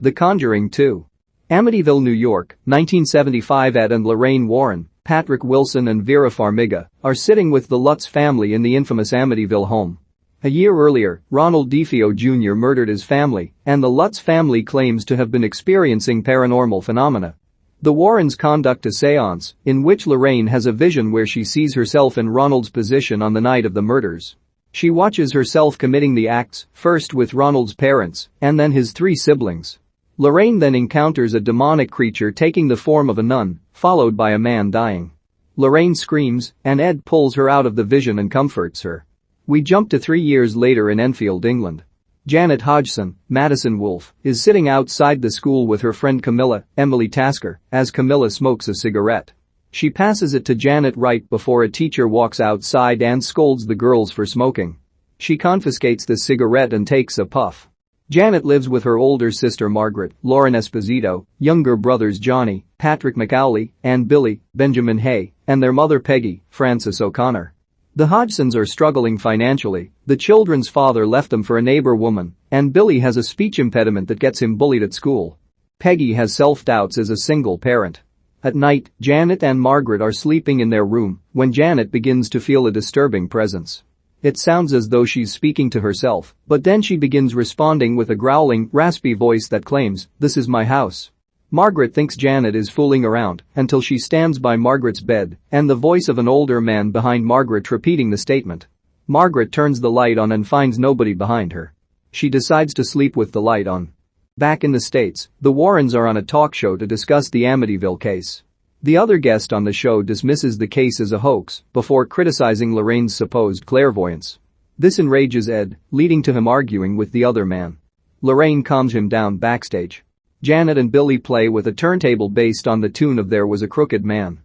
The Conjuring 2. Amityville, New York, 1975. Ed and Lorraine Warren, Patrick Wilson and Vera Farmiga, are sitting with the Lutz family in the infamous Amityville home. A year earlier, Ronald DeFeo Jr. murdered his family, and the Lutz family claims to have been experiencing paranormal phenomena. The Warrens conduct a séance, in which Lorraine has a vision where she sees herself in Ronald's position on the night of the murders. She watches herself committing the acts, first with Ronald's parents, and then his 3 siblings. Lorraine then encounters a demonic creature taking the form of a nun, followed by a man dying. Lorraine screams, and Ed pulls her out of the vision and comforts her. We jump to 3 years later in Enfield, England. Janet Hodgson, Madison Wolfe, is sitting outside the school with her friend Camilla, Emily Tasker, as Camilla smokes a cigarette. She passes it to Janet right before a teacher walks outside and scolds the girls for smoking. She confiscates the cigarette and takes a puff. Janet lives with her older sister Margaret, Lauren Esposito, younger brothers Johnny, Patrick McAuley, and Billy, Benjamin Haigh, and their mother Peggy, Frances O'Connor. The Hodgsons are struggling financially. The children's father left them for a neighbor woman, and Billy has a speech impediment that gets him bullied at school. Peggy has self-doubts as a single parent. At night, Janet and Margaret are sleeping in their room when Janet begins to feel a disturbing presence. It sounds as though she's speaking to herself, but then she begins responding with a growling, raspy voice that claims, "This is my house." Margaret thinks Janet is fooling around until she stands by Margaret's bed and the voice of an older man behind Margaret repeating the statement. Margaret turns the light on and finds nobody behind her. She decides to sleep with the light on. Back in the States, the Warrens are on a talk show to discuss the Amityville case. The other guest on the show dismisses the case as a hoax before criticizing Lorraine's supposed clairvoyance. This enrages Ed, leading to him arguing with the other man. Lorraine calms him down backstage. Janet and Billy play with a turntable based on the tune of "There Was a Crooked Man."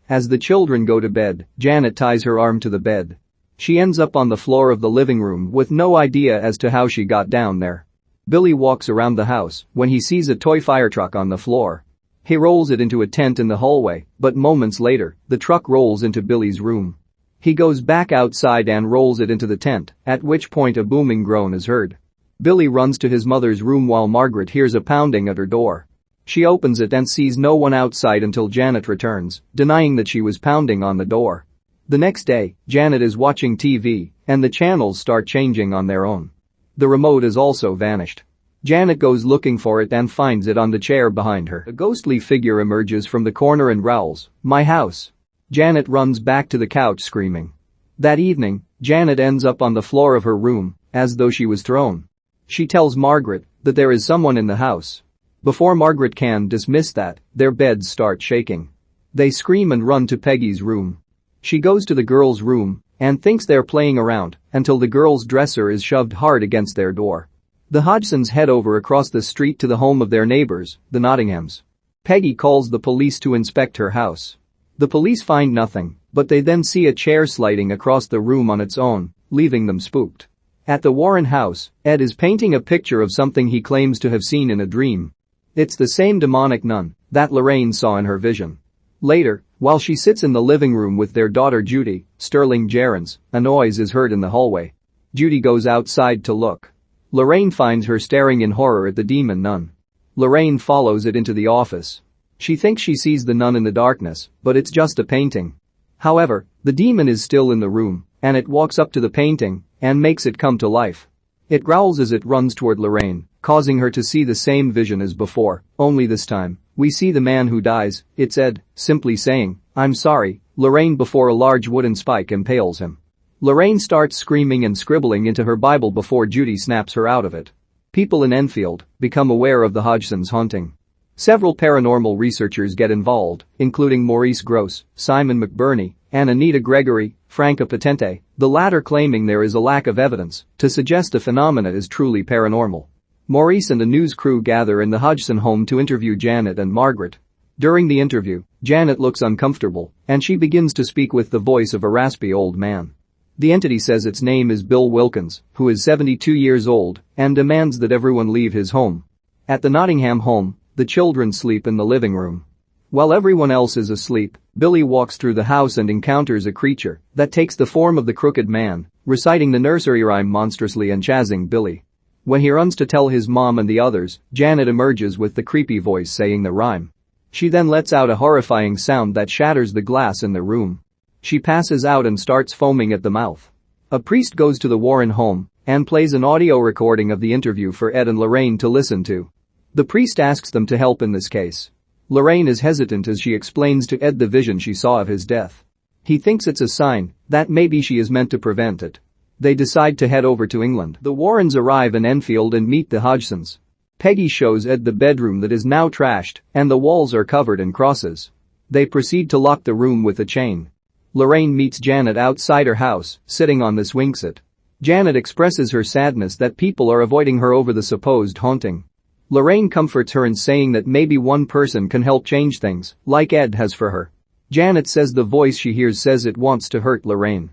As the children go to bed, Janet ties her arm to the bed. She ends up on the floor of the living room with no idea as to how she got down there. Billy walks around the house when he sees a toy fire truck on the floor. He rolls it into a tent in the hallway, but moments later, the truck rolls into Billy's room. He goes back outside and rolls it into the tent, at which point a booming groan is heard. Billy runs to his mother's room while Margaret hears a pounding at her door. She opens it and sees no one outside until Janet returns, denying that she was pounding on the door. The next day, Janet is watching TV, and the channels start changing on their own. The remote has also vanished. Janet goes looking for it and finds it on the chair behind her. A ghostly figure emerges from the corner and growls, "My house." Janet runs back to the couch screaming. That evening, Janet ends up on the floor of her room, as though she was thrown. She tells Margaret that there is someone in the house. Before Margaret can dismiss that, their beds start shaking. They scream and run to Peggy's room. She goes to the girls' room and thinks they're playing around until the girls' dresser is shoved hard against their door. The Hodgsons head over across the street to the home of their neighbors, the Nottinghams. Peggy calls the police to inspect her house. The police find nothing, but they then see a chair sliding across the room on its own, leaving them spooked. At the Warren house, Ed is painting a picture of something he claims to have seen in a dream. It's the same demonic nun that Lorraine saw in her vision. Later, while she sits in the living room with their daughter Judy, Sterling Jerins, a noise is heard in the hallway. Judy goes outside to look. Lorraine finds her staring in horror at the demon nun. Lorraine follows it into the office. She thinks she sees the nun in the darkness, but it's just a painting. However, the demon is still in the room, and it walks up to the painting and makes it come to life. It growls as it runs toward Lorraine, causing her to see the same vision as before, only this time, we see the man who dies, it's Ed, simply saying, "I'm sorry," Lorraine before a large wooden spike impales him. Lorraine starts screaming and scribbling into her Bible before Judy snaps her out of it. People in Enfield become aware of the Hodgsons' haunting. Several paranormal researchers get involved, including Maurice Grosse, Simon McBurney, and Anita Gregory, Franca Potente, the latter claiming there is a lack of evidence to suggest the phenomena is truly paranormal. Maurice and a news crew gather in the Hodgson home to interview Janet and Margaret. During the interview, Janet looks uncomfortable, and she begins to speak with the voice of a raspy old man. The entity says its name is Bill Wilkins, who is 72 years old, and demands that everyone leave his home. At the Nottingham home, the children sleep in the living room. While everyone else is asleep, Billy walks through the house and encounters a creature that takes the form of the Crooked Man, reciting the nursery rhyme monstrously and chazzing Billy. When he runs to tell his mom and the others, Janet emerges with the creepy voice saying the rhyme. She then lets out a horrifying sound that shatters the glass in the room. She passes out and starts foaming at the mouth. A priest goes to the Warren home and plays an audio recording of the interview for Ed and Lorraine to listen to. The priest asks them to help in this case. Lorraine is hesitant as she explains to Ed the vision she saw of his death. He thinks it's a sign that maybe she is meant to prevent it. They decide to head over to England. The Warrens arrive in Enfield and meet the Hodgsons. Peggy shows Ed the bedroom that is now trashed and the walls are covered in crosses. They proceed to lock the room with a chain. Lorraine meets Janet outside her house, sitting on the swing set. Janet expresses her sadness that people are avoiding her over the supposed haunting. Lorraine comforts her in saying that maybe one person can help change things, like Ed has for her. Janet says the voice she hears says it wants to hurt Lorraine.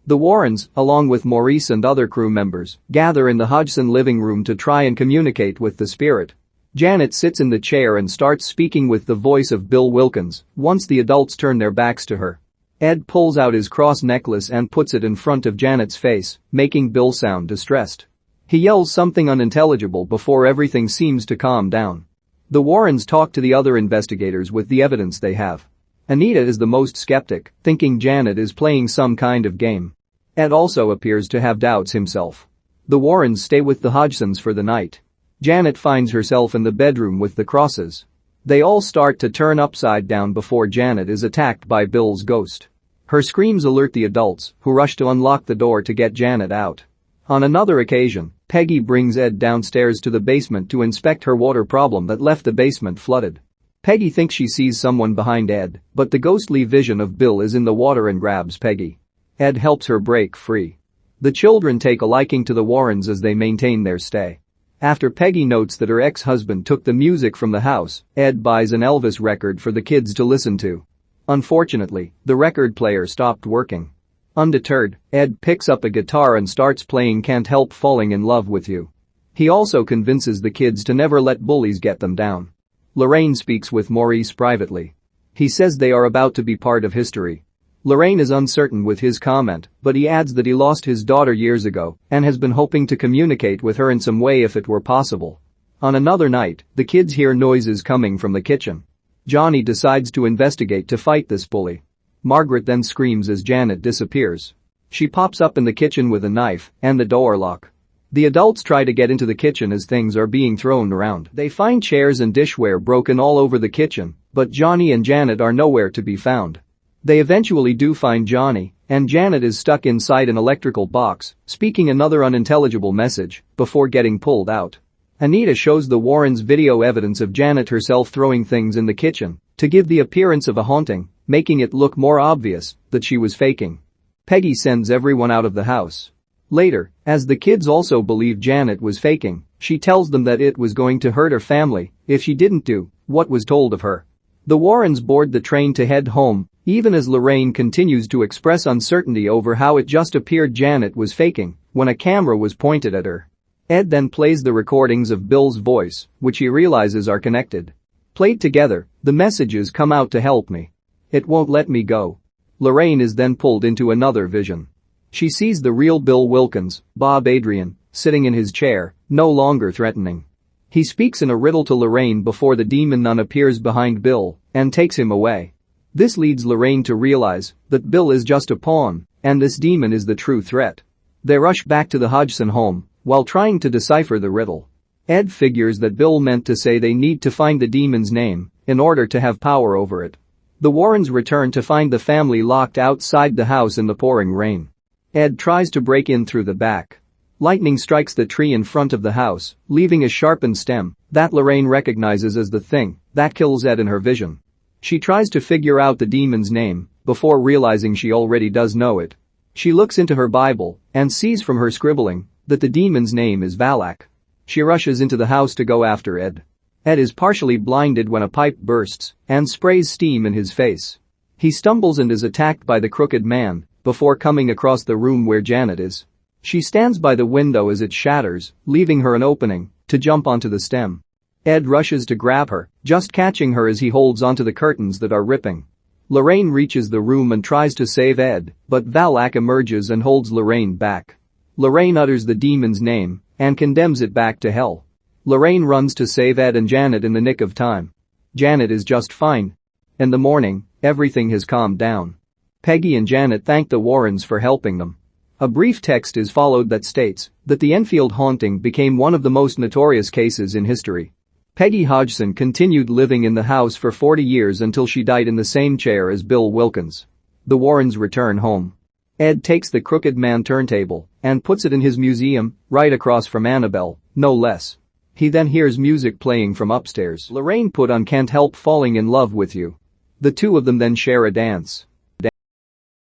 The Warrens, along with Maurice and other crew members, gather in the Hodgson living room to try and communicate with the spirit. Janet sits in the chair and starts speaking with the voice of Bill Wilkins once the adults turn their backs to her. Ed pulls out his cross necklace and puts it in front of Janet's face, making Bill sound distressed. He yells something unintelligible before everything seems to calm down. The Warrens talk to the other investigators with the evidence they have. Anita is the most skeptic, thinking Janet is playing some kind of game. Ed also appears to have doubts himself. The Warrens stay with the Hodgsons for the night. Janet finds herself in the bedroom with the crosses. They all start to turn upside down before Janet is attacked by Bill's ghost. Her screams alert the adults, who rush to unlock the door to get Janet out. On another occasion, Peggy brings Ed downstairs to the basement to inspect her water problem that left the basement flooded. Peggy thinks she sees someone behind Ed, but the ghostly vision of Bill is in the water and grabs Peggy. Ed helps her break free. The children take a liking to the Warrens as they maintain their stay. After Peggy notes that her ex-husband took the music from the house, Ed buys an Elvis record for the kids to listen to. Unfortunately, the record player stopped working. Undeterred, Ed picks up a guitar and starts playing Can't Help Falling in Love with You. He also convinces the kids to never let bullies get them down. Lorraine speaks with Maurice privately. He says they are about to be part of history. Lorraine is uncertain with his comment, but he adds that he lost his daughter years ago and has been hoping to communicate with her in some way if it were possible. On another night, the kids hear noises coming from the kitchen. Johnny decides to investigate to fight this bully. Margaret then screams as Janet disappears. She pops up in the kitchen with a knife and the door lock. The adults try to get into the kitchen as things are being thrown around. They find chairs and dishware broken all over the kitchen, but Johnny and Janet are nowhere to be found. They eventually do find Johnny, and Janet is stuck inside an electrical box, speaking another unintelligible message, before getting pulled out. Anita shows the Warrens video evidence of Janet herself throwing things in the kitchen to give the appearance of a haunting, making it look more obvious that she was faking. Peggy sends everyone out of the house. Later, as the kids also believe Janet was faking, she tells them that it was going to hurt her family if she didn't do what was told of her. The Warrens board the train to head home, even as Lorraine continues to express uncertainty over how it just appeared Janet was faking when a camera was pointed at her. Ed then plays the recordings of Bill's voice, which he realizes are connected. Played together, the messages come out to help me. It won't let me go. Lorraine is then pulled into another vision. She sees the real Bill Wilkins, Bob Adrian, sitting in his chair, no longer threatening. He speaks in a riddle to Lorraine before the demon nun appears behind Bill and takes him away. This leads Lorraine to realize that Bill is just a pawn and this demon is the true threat. They rush back to the Hodgson home while trying to decipher the riddle. Ed figures that Bill meant to say they need to find the demon's name in order to have power over it. The Warrens return to find the family locked outside the house in the pouring rain. Ed tries to break in through the back. Lightning strikes the tree in front of the house, leaving a sharpened stem that Lorraine recognizes as the thing that kills Ed in her vision. She tries to figure out the demon's name before realizing she already does know it. She looks into her Bible and sees from her scribbling that the demon's name is Valak. She rushes into the house to go after Ed. Ed is partially blinded when a pipe bursts and sprays steam in his face. He stumbles and is attacked by the crooked man before coming across the room where Janet is. She stands by the window as it shatters, leaving her an opening to jump onto the stem. Ed rushes to grab her, just catching her as he holds onto the curtains that are ripping. Lorraine reaches the room and tries to save Ed, but Valak emerges and holds Lorraine back. Lorraine utters the demon's name and condemns it back to hell. Lorraine runs to save Ed and Janet in the nick of time. Janet is just fine. In the morning, everything has calmed down. Peggy and Janet thank the Warrens for helping them. A brief text is followed that states that the Enfield haunting became one of the most notorious cases in history. Peggy Hodgson continued living in the house for 40 years until she died in the same chair as Bill Wilkins. The Warrens return home. Ed takes the Crooked Man turntable and puts it in his museum, right across from Annabelle, no less. He then hears music playing from upstairs. Lorraine put on Can't Help Falling in Love with You. The two of them then share a dance.